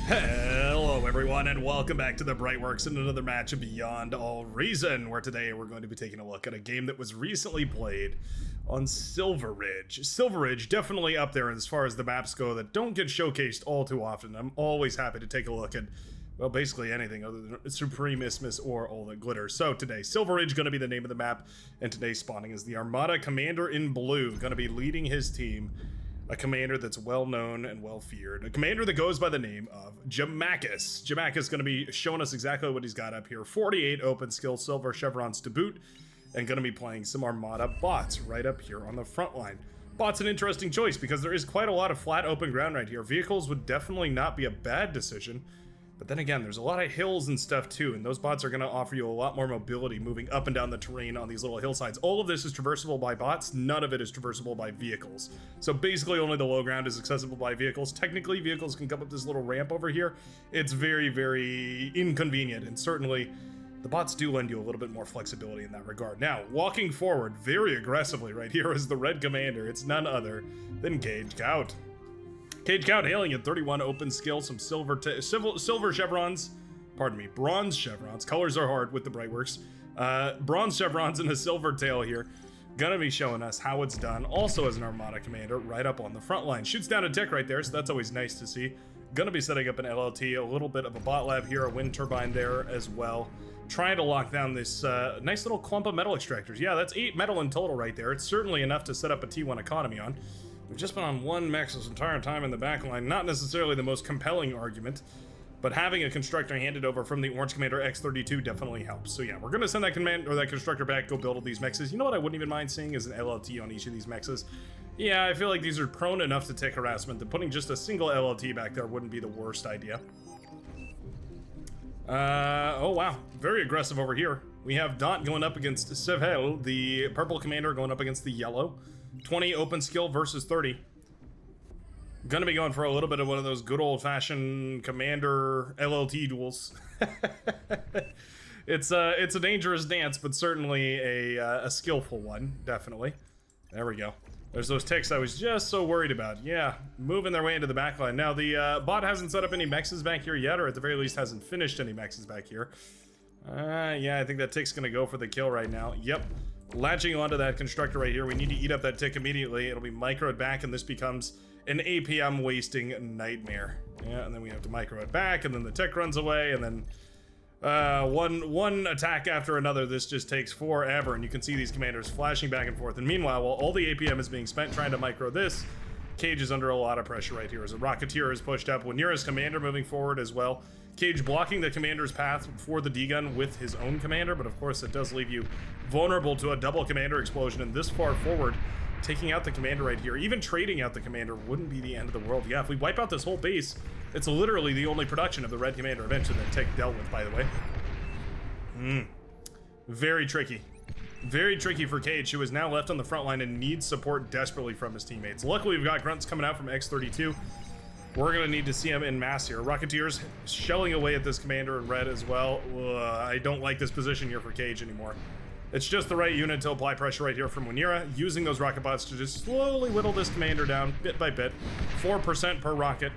Hello everyone and welcome back to the Brightworks and another match of Beyond All Reason, where today we're going to be taking a look at a game that was recently played on Silver Ridge. Silver Ridge definitely up there as far as the maps go that don't get showcased all too often. I'm always happy to take a look at, well, basically anything other than Supreme Isthmus or All That Glitters. So today, Silver Ridge going to be the name of the map, and today's spawning is the Armada Commander in Blue, going to be leading his team. A commander that's well known and well feared. A commander that goes by the name of Jamakis. Jamakis going to be showing us exactly what he's got up here. 48 open skill, silver chevrons to boot, and going to be playing some Armada bots right up here on the front line. Bots an interesting choice because there is quite a lot of flat open ground right here. Vehicles would definitely not be a bad decision. But then again, there's a lot of hills and stuff too, and those bots are going to offer you a lot more mobility moving up and down the terrain on these little hillsides. All of this is traversable by bots, none of it is traversable by vehicles. So basically only the low ground is accessible by vehicles. Technically, vehicles can come up this little ramp over here. It's very, very inconvenient, and certainly the bots do lend you a little bit more flexibility in that regard. Now, walking forward very aggressively right here is the red commander. It's none other than Cage Gout. Cage Gout hailing at 31 open skill, some silver chevrons, pardon me, bronze chevrons. Colors are hard with the Brightworks. Bronze chevrons and a silver tail here. Gonna be showing us how it's done. Also as an Armada commander right up on the front line. Shoots down a tick right there, so that's always nice to see. Gonna be setting up an LLT, a little bit of a bot lab here, a wind turbine there as well. Trying to lock down this nice little clump of metal extractors. Yeah, that's 8 metal in total right there. It's certainly enough to set up a T1 economy on. We've just been on one mech this entire time in the backline. Not necessarily the most compelling argument, but having a constructor handed over from the Orange Commander X32 definitely helps. So yeah, we're gonna send that that constructor back, go build all these mexes. You know what I wouldn't even mind seeing is an LLT on each of these mexes. Yeah, I feel like these are prone enough to take harassment that putting just a single LLT back there wouldn't be the worst idea. Oh wow, very aggressive over here. We have Dot going up against Sevhel, the purple commander going up against the yellow. 20 open skill versus 30. Gonna be going for a little bit of one of those good old-fashioned commander LLT duels. It's a dangerous dance, but certainly a skillful one, definitely. There we go. There's those ticks I was just so worried about. Yeah, moving their way into the backline. Now, the bot hasn't set up any mexes back here yet, or at the very least hasn't finished any mexes back here. Yeah, I think that tick's gonna go for the kill right now. Yep. Latching onto that constructor right here, we need to eat up that tick immediately. It'll be microed back, and this becomes an APM wasting nightmare. Yeah, and then we have to micro it back, and then the tick runs away, and then one attack after another. This just takes forever, and you can see these commanders flashing back and forth. And meanwhile, while all the APM is being spent trying to micro this, Cage is under a lot of pressure right here as a Rocketeer is pushed up. Wanira's commander moving forward as well. Cage blocking the commander's path for the D-gun with his own commander, but of course it does leave you vulnerable to a double commander explosion, and this far forward, taking out the commander right here, even trading out the commander wouldn't be the end of the world. Yeah, if we wipe out this whole base, it's literally the only production of the red commander eventually that Tick dealt with, by the way. Very tricky. Very tricky for Cage, who is now left on the front line and needs support desperately from his teammates. Luckily, we've got grunts coming out from X32. We're gonna need to see him in mass here. Rocketeers shelling away at this commander in red as well. I don't like this position here for Cage anymore. It's just the right unit to apply pressure right here from Wanira, using those rocket bots to just slowly whittle this commander down bit by bit. 4% per rocket,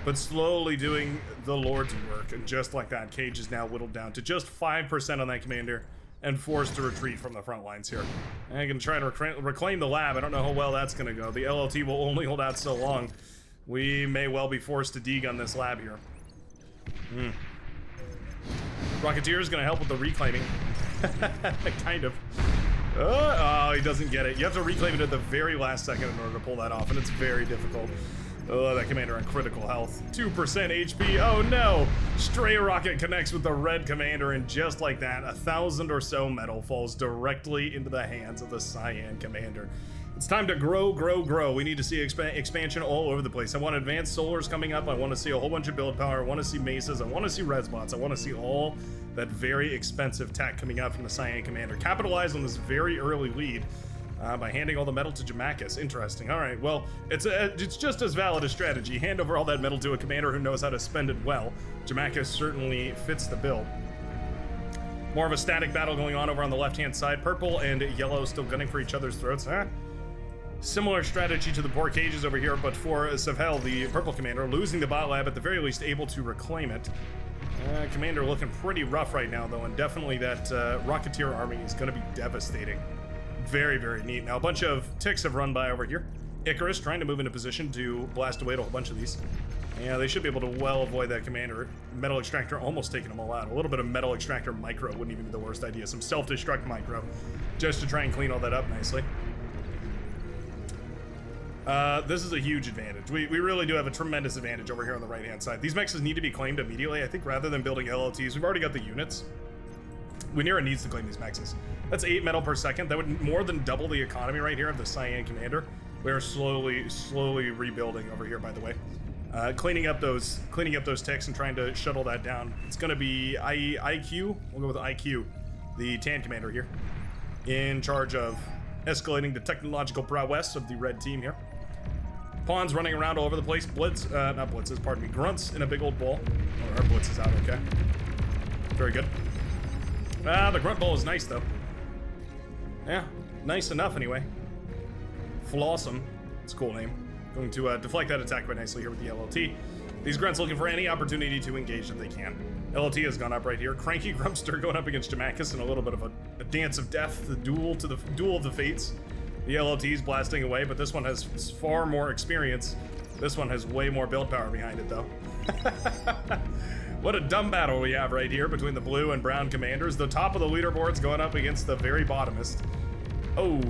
but slowly doing the Lord's work. And just like that, Cage is now whittled down to just 5% on that commander and forced to retreat from the front lines here. And I can try to reclaim the lab. I don't know how well that's gonna go. The LLT will only hold out so long. We may well be forced to degun this lab here. Rocketeer is going to help with the reclaiming. Kind of. Oh, he doesn't get it. You have to reclaim it at the very last second in order to pull that off, and it's very difficult. Oh, that commander on critical health. 2% HP. Oh no! Stray rocket connects with the red commander, and just like that, 1,000 or so metal falls directly into the hands of the cyan commander. It's time to grow, grow, grow. We need to see expansion all over the place. I want advanced solars coming up. I want to see a whole bunch of build power. I want to see mesas. I want to see resbots. I want to see all that very expensive tech coming out from the Cyan Commander. Capitalize on this very early lead by handing all the metal to Jamakis. Interesting. All right, well, it's just as valid a strategy. Hand over all that metal to a commander who knows how to spend it well. Jamakis certainly fits the bill. More of a static battle going on over on the left-hand side. Purple and yellow still gunning for each other's throats. Similar strategy to the poor cages over here, but for Savhel, the purple commander, losing the bot lab, at the very least able to reclaim it. Commander looking pretty rough right now, though, and definitely that Rocketeer army is going to be devastating. Very, very neat. Now, a bunch of ticks have run by over here. Icarus trying to move into position to blast away a whole bunch of these. Yeah, they should be able to well avoid that commander. Metal Extractor almost taking them all out. A little bit of Metal Extractor micro wouldn't even be the worst idea. Some self-destruct micro, just to try and clean all that up nicely. This is a huge advantage. We really do have a tremendous advantage over here on the right-hand side. These mexes need to be claimed immediately. I think rather than building LLTs, we've already got the units. Winera needs to claim these mexes. That's 8 metal per second. That would more than double the economy right here of the Cyan Commander. We are slowly rebuilding over here, by the way. Cleaning up those ticks and trying to shuttle that down. It's going to be IQ. We'll go with IQ, the Tan Commander here, in charge of escalating the technological prowess of the red team here. Pawns running around all over the place. Blitz, not blitzes, pardon me. Grunts in a big old ball. Oh, our blitz is out, okay. Very good. The grunt ball is nice, though. Yeah, nice enough anyway. Flawsome. It's a cool name. Going to deflect that attack quite nicely here with the LLT. These grunts looking for any opportunity to engage that they can. LLT has gone up right here. Cranky Grumpster going up against Jamachus in a little bit of a dance of death, the duel of the fates. The LLT is blasting away, but this one has far more experience. This one has way more build power behind it, though. What a dumb battle we have right here between the blue and brown commanders. The top of the leaderboard's going up against the very bottomest. Oh.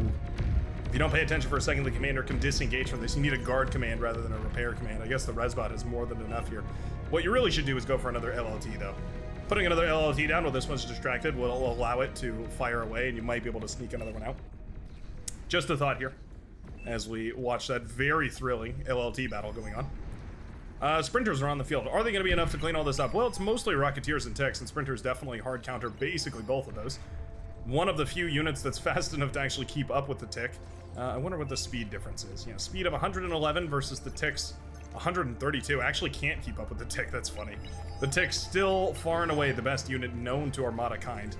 If you don't pay attention for a second, the commander can disengage from this. You need a guard command rather than a repair command. I guess the Resbot is more than enough here. What you really should do is go for another LLT, though. Putting another LLT down while this one's distracted will allow it to fire away, and you might be able to sneak another one out. Just a thought here, as we watch that very thrilling LLT battle going on. Sprinters are on the field. Are they going to be enough to clean all this up? Well, it's mostly Rocketeers and Ticks, and Sprinters definitely hard counter basically both of those. One of the few units that's fast enough to actually keep up with the Tick. I wonder what the speed difference is. Yeah, speed of 111 versus the Tick's 132. Actually can't keep up with the Tick. That's funny. The Tick's still far and away the best unit known to Armada kind.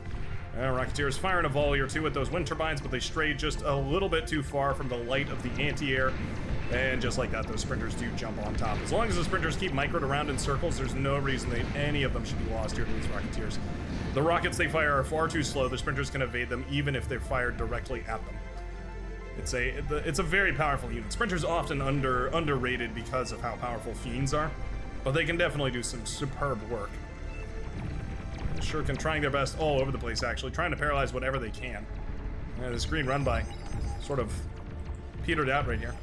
Rocketeers firing a volley or two at those wind turbines, but they stray just a little bit too far from the light of the anti-air. And just like that, those sprinters do jump on top. As long as the sprinters keep microed around in circles, there's no reason that any of them should be lost here to these Rocketeers. The rockets they fire are far too slow. The sprinters can evade them even if they're fired directly at them. It's a very powerful unit. Sprinters often underrated because of how powerful Fiends are, but they can definitely do some superb work. Shuriken trying their best all over the place, actually, trying to paralyze whatever they can. This green run by sort of petered out right here.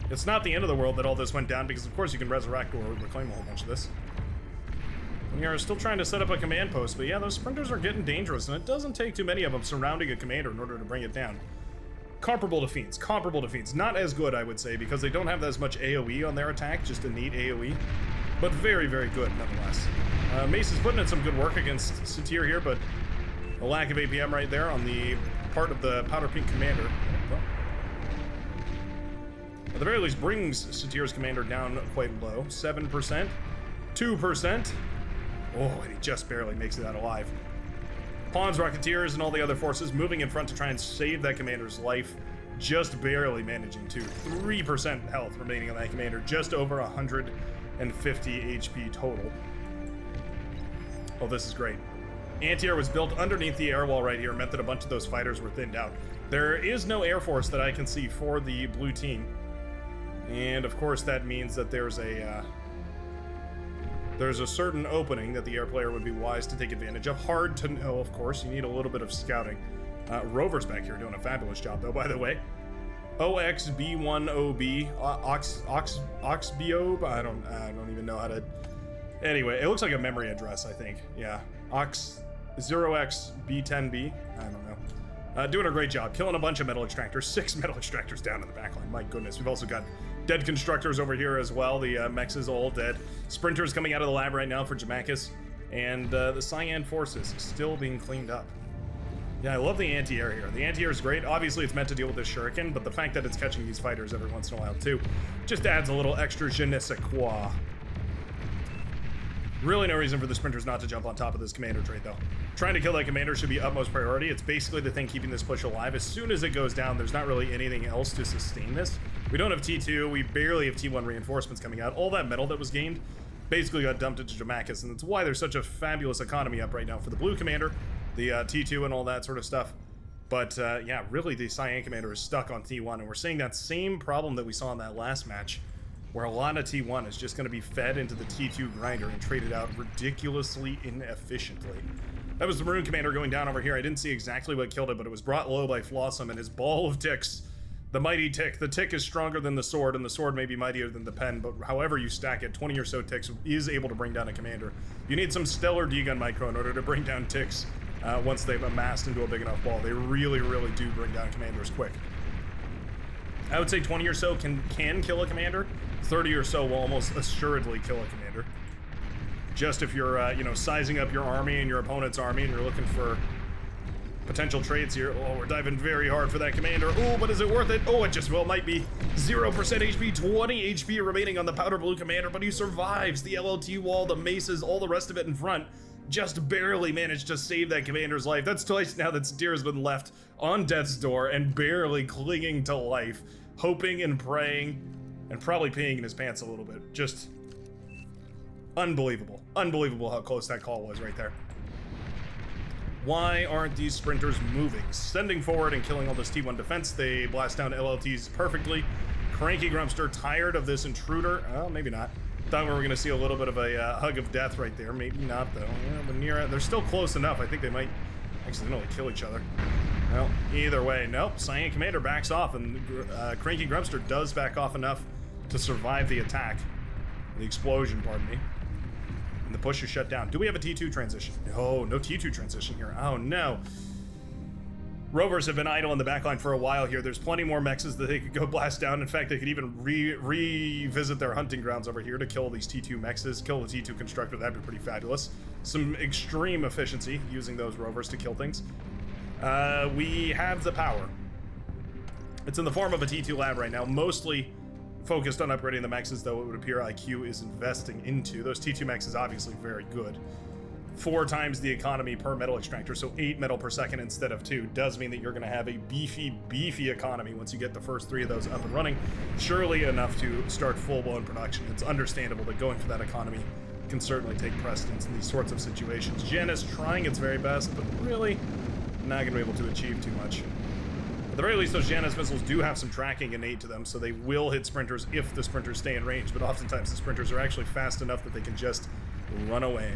It's not the end of the world that all this went down, because of course you can resurrect or reclaim a whole bunch of this. We are still trying to set up a command post, but yeah, those sprinters are getting dangerous, and it doesn't take too many of them surrounding a commander in order to bring it down. Comparable to Fiends. Not as good, I would say, because they don't have as much AoE on their attack, just innate AoE. But very, very good, nonetheless. Mace is putting in some good work against Satyr here, but a lack of APM right there on the part of the Powder Pink Commander. Well, at the very least, brings Satyr's Commander down quite low. 7%, 2%. Oh, and he just barely makes it out alive. Pawns, Rocketeers, and all the other forces moving in front to try and save that Commander's life. Just barely managing to. 3% health remaining on that Commander. Just over 150 HP total. Oh, this is great. Anti-air was built underneath the air wall right here, meant that a bunch of those fighters were thinned out. There is no air force that I can see for the blue team. And of course that means that there's a certain opening that the air player would be wise to take advantage of. Hard to know, of course. You need a little bit of scouting. Rover's back here doing a fabulous job, though, by the way. OXB1OB, Oxbiob. I don't even know how to. Anyway, it looks like a memory address, I think. Yeah, Ox0xB10B. I don't know. Doing a great job, killing a bunch of metal extractors. 6 metal extractors down in the backline. My goodness. We've also got dead constructors over here as well. The mechs is all dead. Sprinters coming out of the lab right now for Jamachus, and the Cyan forces still being cleaned up. Yeah, I love the anti-air here. The anti-air is great. Obviously, it's meant to deal with this Shuriken, but the fact that it's catching these fighters every once in a while, too, just adds a little extra je ne sais quoi. Really no reason for the Sprinters not to jump on top of this commander trade, though. Trying to kill that commander should be utmost priority. It's basically the thing keeping this push alive. As soon as it goes down, there's not really anything else to sustain this. We don't have T2. We barely have T1 reinforcements coming out. All that metal that was gained basically got dumped into Jamaikas, and that's why there's such a fabulous economy up right now for the blue commander, the T2 and all that sort of stuff. But yeah, really the Cyan commander is stuck on T1, and we're seeing that same problem that we saw in that last match, where a lot of T1 is just going to be fed into the T2 grinder and traded out ridiculously inefficiently. That was the Maroon Commander going down over here. I didn't see exactly what killed it, but it was brought low by Flossom and his ball of ticks. The mighty tick. The tick is stronger than the sword, and the sword may be mightier than the pen, but however you stack it, 20 or so ticks is able to bring down a commander. You need some stellar D-gun micro in order to bring down ticks once they've amassed into a big enough ball. They really, really do bring down commanders quick. I would say 20 or so can kill a commander. 30 or so will almost assuredly kill a commander. Just if you're, you know, sizing up your army and your opponent's army and you're looking for potential trades here. Oh, we're diving very hard for that commander. Oh, but is it worth it? Oh, it just well might be. 0% HP, 20 HP remaining on the powder blue commander, but he survives. The LLT wall, the maces, all the rest of it in front. Just barely managed to save that commander's life. That's twice now that Steer has been left on death's door and barely clinging to life, hoping and praying, and probably peeing in his pants a little bit. Just unbelievable. Unbelievable how close that call was right there. Why aren't these sprinters moving? Sending forward and killing all this T1 defense. They blast down LLTs perfectly. Cranky Grumpster tired of this intruder. Oh, maybe not. Thought we were going to see a little bit of a hug of death right there. Maybe not, though. Yeah, but near it. They're still close enough. I think they might accidentally kill each other. Well, either way. Nope. Cyan Commander backs off, and Cranky Grumpster does back off enough to survive the attack. The explosion, pardon me. And the push is shut down. Do we have a T2 transition? No, no T2 transition here. Oh, no. Rovers have been idle in the backline for a while here. There's plenty more mexes that they could go blast down. In fact, they could even revisit their hunting grounds over here to kill these T2 mexes, kill the T2 constructor. That'd be pretty fabulous. Some extreme efficiency using those rovers to kill things. We have the power. It's in the form of a T2 lab right now, mostly focused on upgrading the mexes, though it would appear IQ is investing into. Those T2 mexes obviously very good. 4 times the economy per metal extractor, so 8 metal per second instead of 2, does mean that you're going to have a beefy economy once you get the first 3 of those up and running. Surely enough to start full-blown production. It's understandable that going for that economy can certainly take precedence in these sorts of situations. Janus trying its very best, but really not going to be able to achieve too much. At the very least, those Janus missiles do have some tracking innate to them, so they will hit sprinters if the sprinters stay in range, but oftentimes the sprinters are actually fast enough that they can just run away.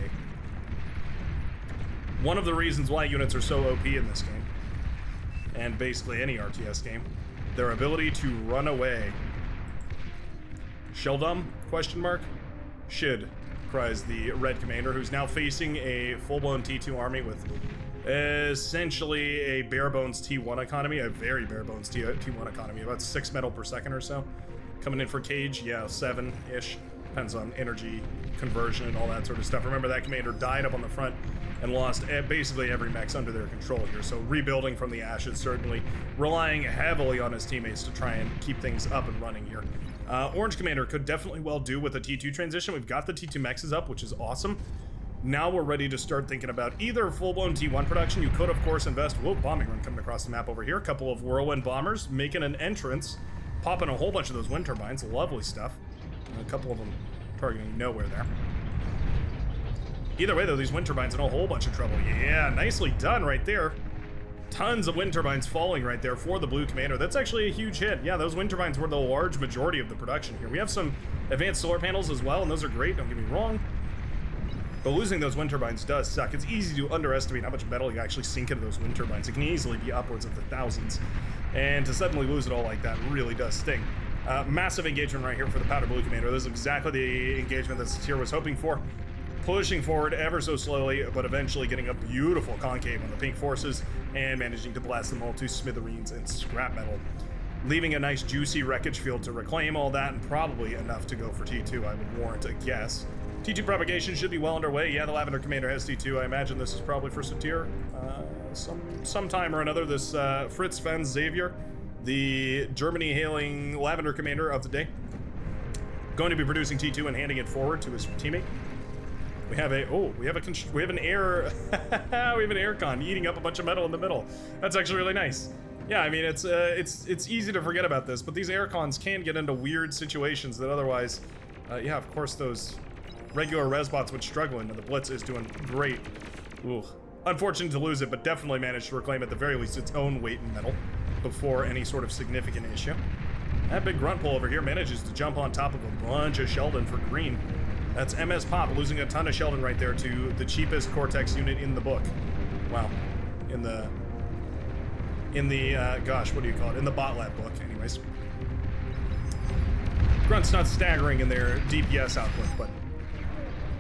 One of the reasons why units are so OP in this game, and basically any RTS game, their ability to run away. Sheldom? Question mark? Shid, cries the red commander, who's now facing a full-blown T2 army with essentially a bare-bones T1 economy, a very bare-bones T1 economy, about 6 metal per second or so. Coming in for Cage, yeah, 7-ish. Depends on energy conversion and all that sort of stuff. Remember, that commander died up on the front and lost basically every mechs under their control here, so rebuilding from the ashes, certainly relying heavily on his teammates to try and keep things up and running here. Orange Commander could definitely well do with a T2 transition. We've got the T2 mexes up, which is awesome. Now we're ready to start thinking about either full-blown T1 production. You could, of course, invest... Whoa, bombing run coming across the map over here. A couple of Whirlwind bombers making an entrance, popping a whole bunch of those wind turbines. Lovely stuff. A couple of them targeting nowhere there. Either way, though, these wind turbines in a whole bunch of trouble. Yeah, nicely done right there. Tons of wind turbines falling right there for the blue commander. That's actually a huge hit. Yeah, those wind turbines were the large majority of the production here. We have some advanced solar panels as well, and those are great, don't get me wrong. But losing those wind turbines does suck. It's easy to underestimate how much metal you actually sink into those wind turbines. It can easily be upwards of the thousands. And to suddenly lose it all like that really does sting. Massive engagement right here for the powder blue commander. This is exactly the engagement that Satir was hoping for. Pushing forward ever so slowly, but eventually getting a beautiful concave on the pink forces and managing to blast them all to smithereens and scrap metal. Leaving a nice juicy wreckage field to reclaim all that, and probably enough to go for T2, I would warrant a guess. T2 propagation should be well underway. Yeah, the Lavender Commander has T2. I imagine this is probably for Satir. Sometime or another, this Fritz Van Xavier, the Germany-hailing Lavender Commander of the day, going to be producing T2 and handing it forward to his teammate. We have a we have an air we have an air con eating up a bunch of metal in the middle. That's actually really nice. Yeah, I mean it's easy to forget about this, but these air cons can get into weird situations that otherwise, yeah, of course those regular resbots would struggle in, and the Blitz is doing great. Ooh, unfortunate to lose it, but definitely managed to reclaim at the very least its own weight in metal before any sort of significant issue. That big grunt pole over here manages to jump on top of a bunch of Sheldon for green. That's MS Pop losing a ton of Sheldon right there to the cheapest Cortex unit in the book. Wow. In the gosh, what do you call it? In the bot lab book, anyways. Grunt's not staggering in their DPS output, but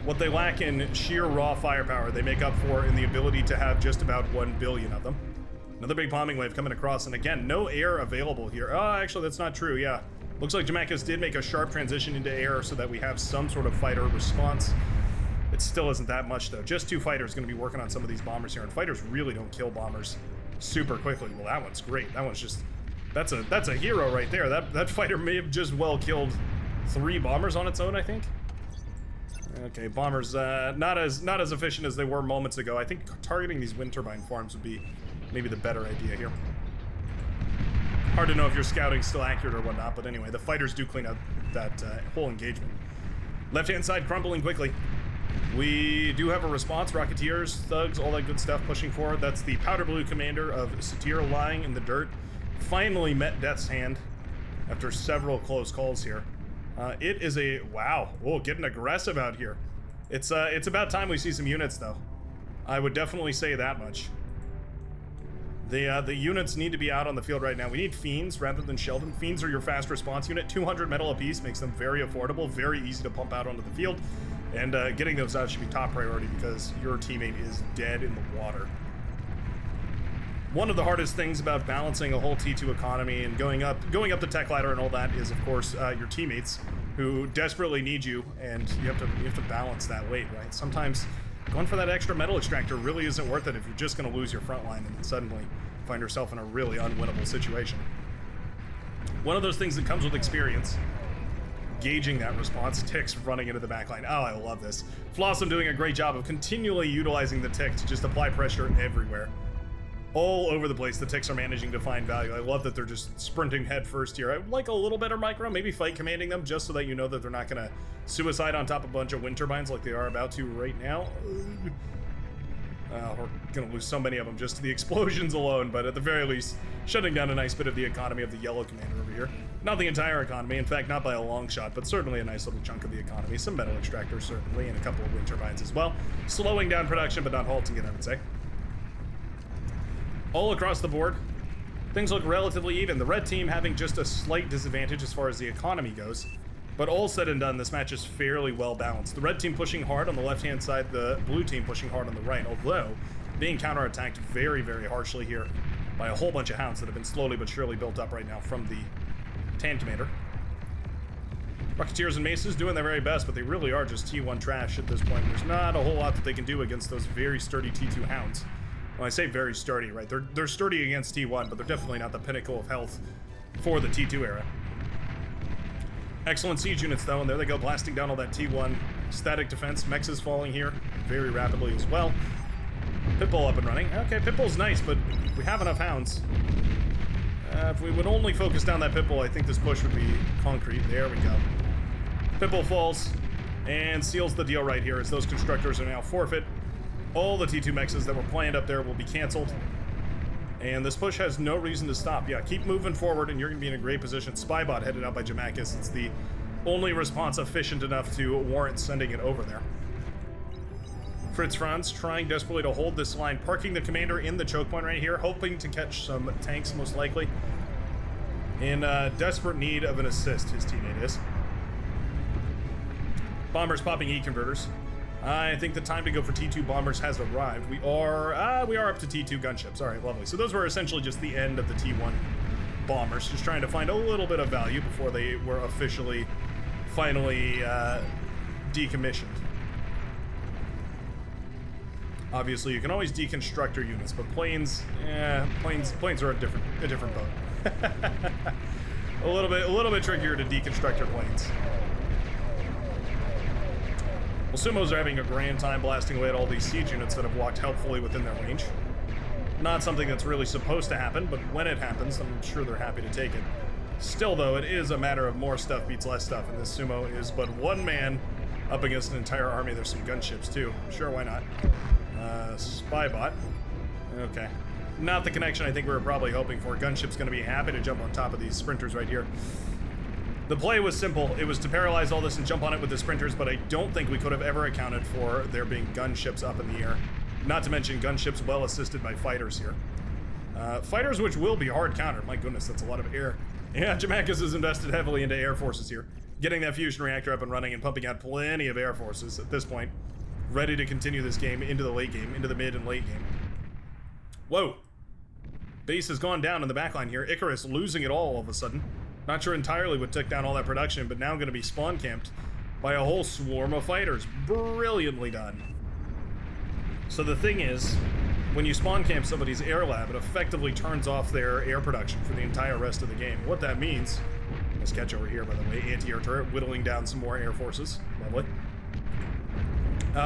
what they lack in sheer raw firepower, they make up for in the ability to have just about 1 billion of them. Another big bombing wave coming across, and again, no air available here. Oh, actually, that's not true, yeah. Looks like Jamakis did make a sharp transition into air so that we have some sort of fighter response. It still isn't that much, though. Just 2 fighters going to be working on some of these bombers here, and fighters really don't kill bombers super quickly. Well, that one's great. That one's just... That's a hero right there. That fighter may have just well killed 3 bombers on its own, I think. Okay, bombers not as efficient as they were moments ago. I think targeting these wind turbine farms would be maybe the better idea here. Hard to know if your scouting's still accurate or whatnot, but anyway, the fighters do clean up that whole engagement. Left-hand side crumbling quickly. We do have a response. Rocketeers, thugs, all that good stuff pushing forward. That's the powder blue commander of Satir lying in the dirt. Finally met Death's hand after several close calls here. It is a... Wow. Oh, getting aggressive out here. It's about time we see some units, though. I would definitely say that much. The units need to be out on the field right now. We need Fiends rather than Sheldon. Fiends are your fast response unit. 200 metal apiece makes them very affordable, very easy to pump out onto the field. And getting those out should be top priority because your teammate is dead in the water. One of the hardest things about balancing a whole T2 economy and going up the tech ladder and all that is, of course, your teammates who desperately need you, and you have to balance that weight, right? Sometimes going for that extra metal extractor really isn't worth it if you're just going to lose your front line and then suddenly find yourself in a really unwinnable situation. One of those things that comes with experience, gauging that response. Ticks running into the back line. Oh, I love this. Flossom doing a great job of continually utilizing the tick to just apply pressure everywhere. All over the place, the ticks are managing to find value. I love that they're just sprinting head first here. I would like a little better micro, maybe fight commanding them just so that you know that they're not going to suicide on top of a bunch of wind turbines like they are about to right now. We're going to lose so many of them just to the explosions alone, but at the very least, shutting down a nice bit of the economy of the yellow commander over here. Not the entire economy, in fact, not by a long shot, but certainly a nice little chunk of the economy. Some metal extractors, certainly, and a couple of wind turbines as well. Slowing down production, but not halting it, I would say. All across the board, things look relatively even. The red team having just a slight disadvantage as far as the economy goes, but all said and done, this match is fairly well balanced. The red team pushing hard on the left-hand side, the blue team pushing hard on the right, although being counterattacked very, very harshly here by a whole bunch of hounds that have been slowly but surely built up right now from the Tan Commander. Rocketeers and Maces doing their very best, but they really are just T1 trash at this point. There's not a whole lot that they can do against those very sturdy T2 hounds. Well, I say very sturdy, right? They're sturdy against T1, but they're definitely not the pinnacle of health for the T2 era. Excellent siege units, though, and there they go, blasting down all that T1 static defense. Mex is falling here very rapidly as well. Pitbull up and running. Okay, Pitbull's nice, but we have enough hounds. If we would only focus down that Pitbull, I think this push would be concrete. There we go. Pitbull falls and seals the deal right here as those constructors are now forfeit. All the T2 mexes that were planned up there will be canceled. And this push has no reason to stop. Yeah, keep moving forward and you're going to be in a great position. Spybot headed out by Jamakis. It's the only response efficient enough to warrant sending it over there. Fritz Franz trying desperately to hold this line, parking the commander in the choke point right here, hoping to catch some tanks most likely. In desperate need of an assist, his teammate is. Bombers popping E-converters. I think the time to go for T2 bombers has arrived. We are up to T2 gunships. All right, lovely. So those were essentially just the end of the T1 bombers, just trying to find a little bit of value before they were officially, finally decommissioned. Obviously, you can always deconstruct your units, but planes are a different boat. a little bit trickier to deconstruct your planes. Well, Sumos are having a grand time blasting away at all these siege units that have walked helpfully within their range. Not something that's really supposed to happen, but when it happens, I'm sure they're happy to take it. Still, though, it is a matter of more stuff beats less stuff, and this Sumo is but one man up against an entire army. There's some gunships, too. Sure, why not? Spy bot. Okay. Not the connection I think we were probably hoping for. Gunship's going to be happy to jump on top of these sprinters right here. The play was simple. It was to paralyze all this and jump on it with the sprinters, but I don't think we could have ever accounted for there being gunships up in the air. Not to mention gunships well assisted by fighters here. Fighters which will be hard countered. My goodness, that's a lot of air. Yeah, Jamakis has invested heavily into air forces here. Getting that fusion reactor up and running and pumping out plenty of air forces at this point. Ready to continue this game into the late game, into the mid and late game. Whoa. Base has gone down in the backline here. Icarus losing it all of a sudden. Not sure entirely what took down all that production, but now going to be spawn camped by a whole swarm of fighters. Brilliantly done. So the thing is, when you spawn camp somebody's air lab, it effectively turns off their air production for the entire rest of the game. What that means, let's catch over here, by the way, anti-air turret, whittling down some more air forces. Lovely.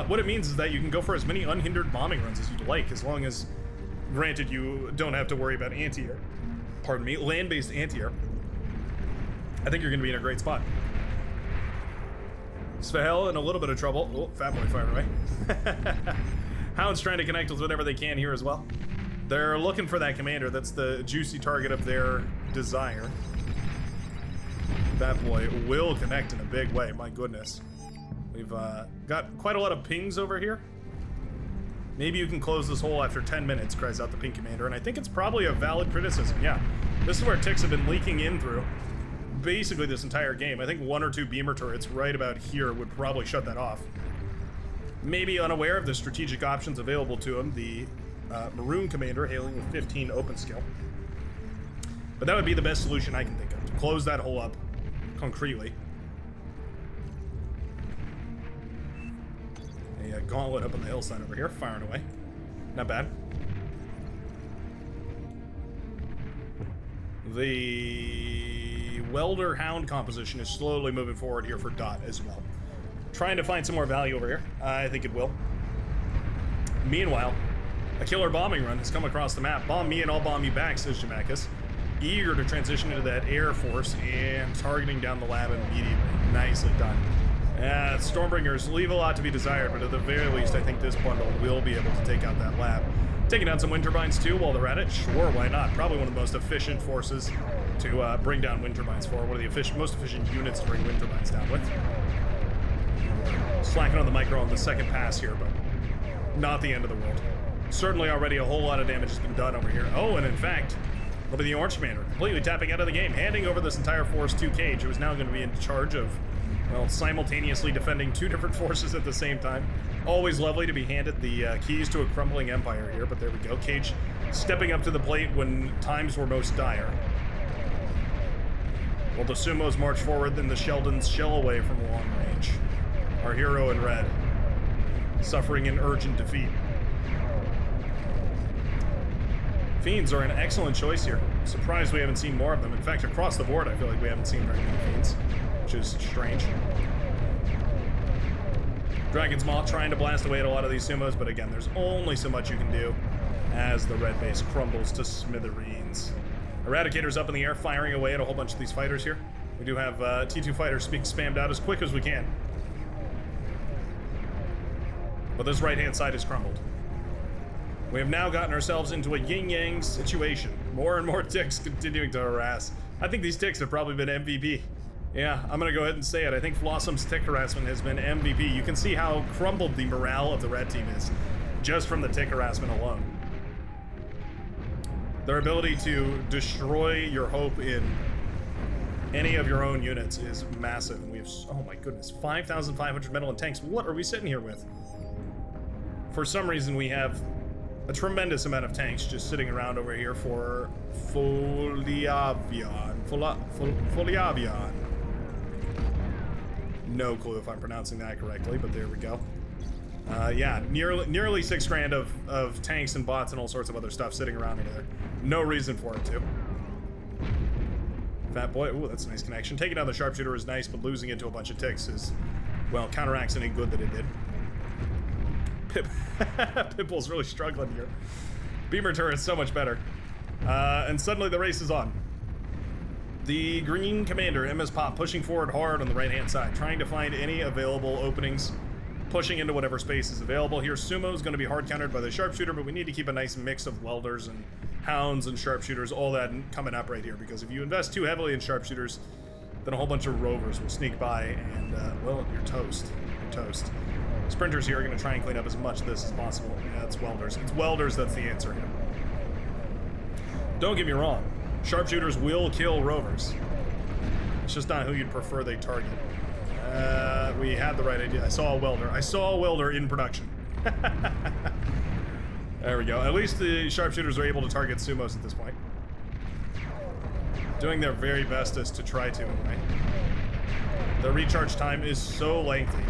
What it means is that you can go for as many unhindered bombing runs as you'd like, as long as, granted, you don't have to worry about anti-air. Pardon me, land-based anti-air. I think you're going to be in a great spot. Svahel in a little bit of trouble. Oh, Fat Boy fired away. Hound's trying to connect with whatever they can here as well. They're looking for that commander. That's the juicy target of their desire. Fat Boy will connect in a big way. My goodness. We've got quite a lot of pings over here. Maybe you can close this hole after 10 minutes, cries out the ping commander. And I think it's probably a valid criticism. Yeah, this is where ticks have been leaking in through basically this entire game. I think one or two beamer turrets right about here would probably shut that off. Maybe unaware of the strategic options available to him, the Maroon Commander hailing with 15 open skill. But that would be the best solution I can think of, to close that hole up concretely. A gauntlet up on the hillside over here, firing away. Not bad. The Welder Hound composition is slowly moving forward here for Dot as well. Trying to find some more value over here. I think it will. Meanwhile, a killer bombing run has come across the map. Bomb me and I'll bomb you back, says Jamakis. Eager to transition into that air force and targeting down the lab immediately. Nicely done. Stormbringers leave a lot to be desired, but at the very least, I think this bundle will be able to take out that lab. Taking down some wind turbines too while they're at it. Sure, why not? Probably one of the most efficient forces to bring down wind turbines for. One of the most efficient units to bring wind turbines down with. Slacking on the micro on the second pass here, but not the end of the world. Certainly already a whole lot of damage has been done over here. Oh, and in fact, look at the Orange Commander completely tapping out of the game, handing over this entire force to Cage, who is now going to be in charge of, well, simultaneously defending two different forces at the same time. Always lovely to be handed the keys to a crumbling empire here, but there we go. Cage stepping up to the plate when times were most dire. While the Sumos march forward, then the Sheldons shell away from long range. Our hero in red, suffering an urgent defeat. Fiends are an excellent choice here. Surprised we haven't seen more of them. In fact, across the board, I feel like we haven't seen very many Fiends, which is strange. Dragon's Maw trying to blast away at a lot of these Sumos, but again, there's only so much you can do as the red base crumbles to smithereens. Eradicator's up in the air, firing away at a whole bunch of these fighters here. We do have T2 fighters being spammed out as quick as we can. But this right-hand side has crumbled. We have now gotten ourselves into a yin-yang situation. More and more ticks continuing to harass. I think these ticks have probably been MVP. Yeah, I'm gonna go ahead and say it. I think Flossum's tick harassment has been MVP. You can see how crumbled the morale of the red team is just from the tick harassment alone. Their ability to destroy your hope in any of your own units is massive. And we have, oh my goodness, 5,500 metal and tanks. What are we sitting here with? For some reason, we have a tremendous amount of tanks just sitting around over here for Foliavion. Foliavion. No clue if I'm pronouncing that correctly, but there we go. Yeah, nearly 6 grand of tanks and bots and all sorts of other stuff sitting around over there. No reason for it to. Fat Boy, ooh, that's a nice connection. Taking down the sharpshooter is nice, but losing it to a bunch of ticks is Well, counteracts any good that it did. Pimple's really struggling here. Beamer turret's so much better. And suddenly the race is on. The green commander, MS Pop, pushing forward hard on the right-hand side, trying to find any available openings, pushing into whatever space is available. Here, Sumo's going to be hard countered by the sharpshooter, but we need to keep a nice mix of welders and hounds and sharpshooters, all that coming up right here, because if you invest too heavily in sharpshooters, then a whole bunch of rovers will sneak by, and, well, you're toast. You're toast. Sprinters here are going to try and clean up as much of this as possible. Yeah, it's welders. It's welders that's the answer here. Don't get me wrong. Sharpshooters will kill rovers. It's just not who you'd prefer they target. We had the right idea. I saw a welder. I saw a welder in production. There we go. At least the sharpshooters are able to target sumos at this point. Doing their very bestest to try to, anyway. The recharge time is so lengthy.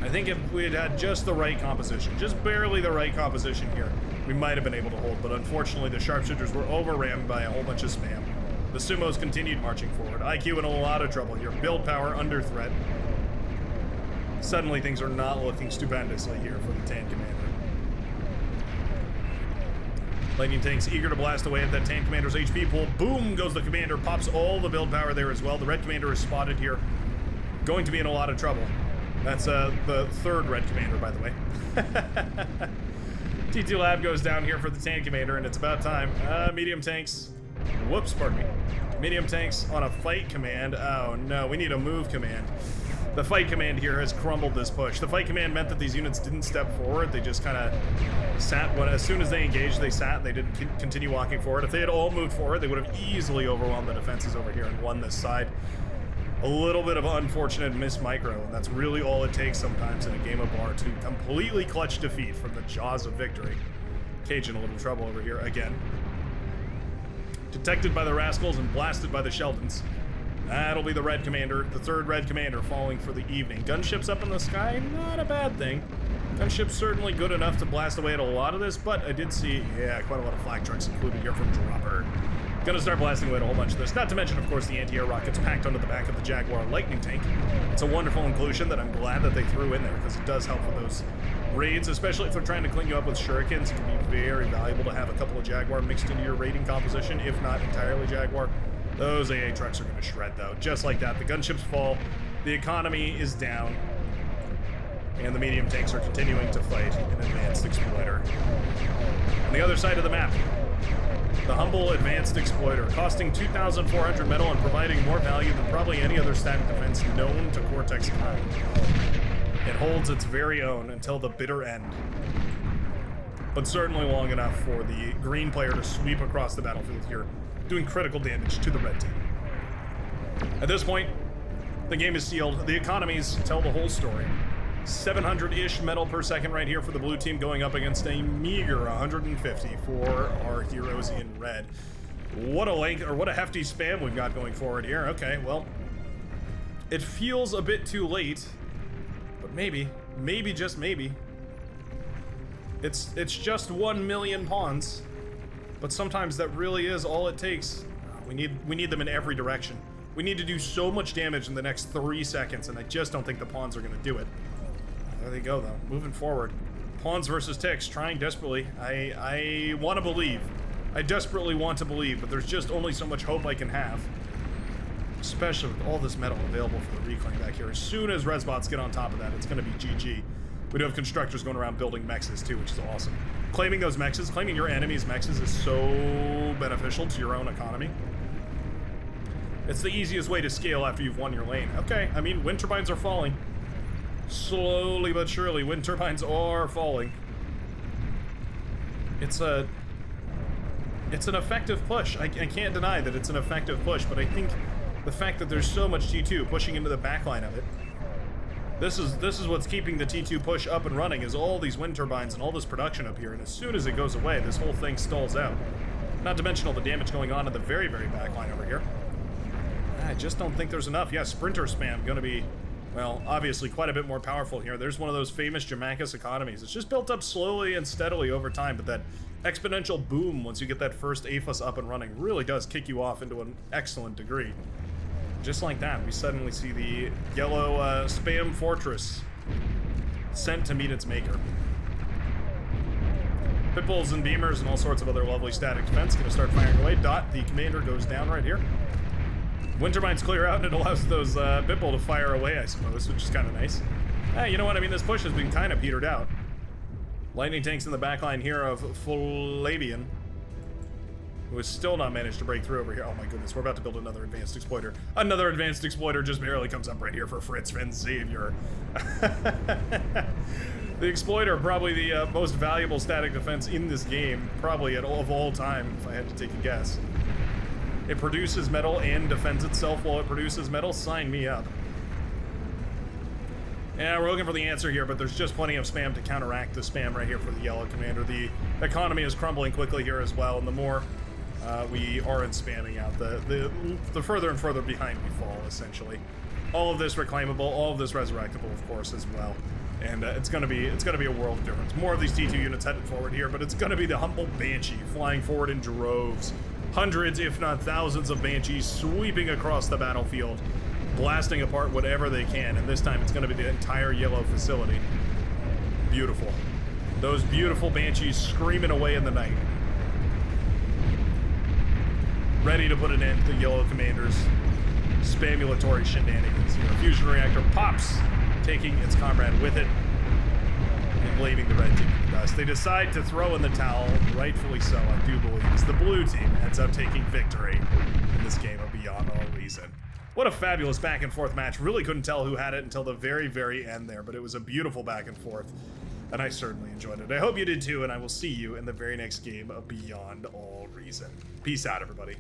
I think if we had had just the right composition, just barely the right composition here, we might have been able to hold, but unfortunately the sharpshooters were overrammed by a whole bunch of spam. The sumos continued marching forward. IQ in a lot of trouble here. Build power under threat. Suddenly things are not looking stupendously here for the tank commander. Lightning tanks eager to blast away at that tank commander's HP pool. Boom goes the commander, pops all the build power there as well. The red commander is spotted here. Going to be in a lot of trouble. That's the third red commander, by the way. T2 Lab goes down here for the tank commander, and it's about time. Medium tanks. Whoops, pardon me. Medium tanks on a fight command. Oh no, we need a move command. The fight command here has crumbled this push. The fight command meant that these units didn't step forward. They just kind of sat. As soon as they engaged, they sat. They didn't continue walking forward. If they had all moved forward, they would have easily overwhelmed the defenses over here and won this side. A little bit of unfortunate miss micro, and that's really all it takes sometimes in a game of bar to completely clutch defeat from the jaws of victory. Cage in a little trouble over here again. Detected by the Rascals and blasted by the Sheldons. That'll be the red commander, the third red commander falling for the evening. Gunships up in the sky, not a bad thing. Gunship's certainly good enough to blast away at a lot of this, but I did see, yeah, quite a lot of flak trucks included here from Dropper. Gonna start blasting away at a whole bunch of this. Not to mention, of course, the anti-air rockets packed onto the back of the Jaguar lightning tank. It's a wonderful inclusion that I'm glad that they threw in there, because it does help with those raids, especially if they're trying to clean you up with shurikens. It can be very valuable to have a couple of Jaguar mixed into your raiding composition, if not entirely Jaguar. Those AA trucks are gonna shred, though. Just like that, the gunships fall, the economy is down, and the medium tanks are continuing to fight an advanced exploiter. On the other side of the map, the humble advanced exploiter, costing 2,400 metal and providing more value than probably any other static defense known to Cortex kind. It holds its very own until the bitter end, but certainly long enough for the green player to sweep across the battlefield here, doing critical damage to the red team. At this point, the game is sealed. The economies tell the whole story. 700-ish metal per second right here for the blue team, going up against a meager 150 for our heroes in red. What a length, or what a hefty spam we've got going forward here. Okay, well, it feels a bit too late, but maybe, just maybe. It's just 1 million pawns, but sometimes that really is all it takes. We need them in every direction. We need to do so much damage in the next 3 seconds, and I just don't think the pawns are going to do it. There they go, though. Moving forward. Pawns versus ticks, trying desperately. I want to believe. I desperately want to believe, but there's just only so much hope I can have. Especially with all this metal available for the reclaim back here. As soon as Resbots get on top of that, it's going to be GG. We do have constructors going around building mexes, too, which is awesome. Claiming those mexes, claiming your enemy's mexes is so beneficial to your own economy. It's the easiest way to scale after you've won your lane. Okay, I mean, wind turbines are falling. Slowly but surely, wind turbines are falling. It's an effective push. I can't deny that it's an effective push, but I think the fact that there's so much T2 pushing into the backline of it, this is what's keeping the T2 push up and running, is all these wind turbines and all this production up here, and as soon as it goes away, this whole thing stalls out. Not to mention all the damage going on in the very, very backline over here. I just don't think there's enough. Yeah, sprinter spam gonna be, well, obviously quite a bit more powerful here. There's one of those famous Jamakis economies. It's just built up slowly and steadily over time, but that exponential boom once you get that first APHIS up and running really does kick you off into an excellent degree. Just like that, we suddenly see the yellow spam fortress sent to meet its maker. Pitbulls and beamers and all sorts of other lovely static defense gonna start firing away. Dot, the commander, goes down right here. Wintermines clear out and it allows those Pitbull to fire away, I suppose, which is kind of nice. You know what, I mean, this push has been kind of petered out. Lightning tanks in the backline here of Flavian, who has still not managed to break through over here. Oh my goodness, we're about to build another advanced exploiter. Another advanced exploiter just barely comes up right here for Fritz Finn's savior. The exploiter, probably the most valuable static defense in this game, probably of all time, if I had to take a guess. It produces metal and defends itself while it produces metal. Sign me up. Yeah, we're looking for the answer here, but there's just plenty of spam to counteract the spam right here for the yellow commander. The economy is crumbling quickly here as well, and the more we aren't spamming out, the further and further behind we fall, essentially. All of this reclaimable, all of this resurrectable, of course, as well. And it's gonna be a world of difference. More of these T2 units headed forward here, but it's gonna be the humble Banshee flying forward in droves. Hundreds, if not thousands, of Banshees sweeping across the battlefield, blasting apart whatever they can, and this time it's gonna be the entire yellow facility. Beautiful. Those beautiful Banshees screaming away in the night. Ready to put an end to the yellow commander's spamulatory shenanigans here. Fusion reactor pops, taking its comrade with it, and leaving the red team in the dust. They decide to throw in the towel, rightfully so, I do believe, as the blue team ends up taking victory in this game of Beyond All Reason. What a fabulous back and forth match. Really couldn't tell who had it until the very, very end there, but it was a beautiful back and forth, and I certainly enjoyed it. I hope you did too, and I will see you in the very next game of Beyond All Reason. Peace out, everybody.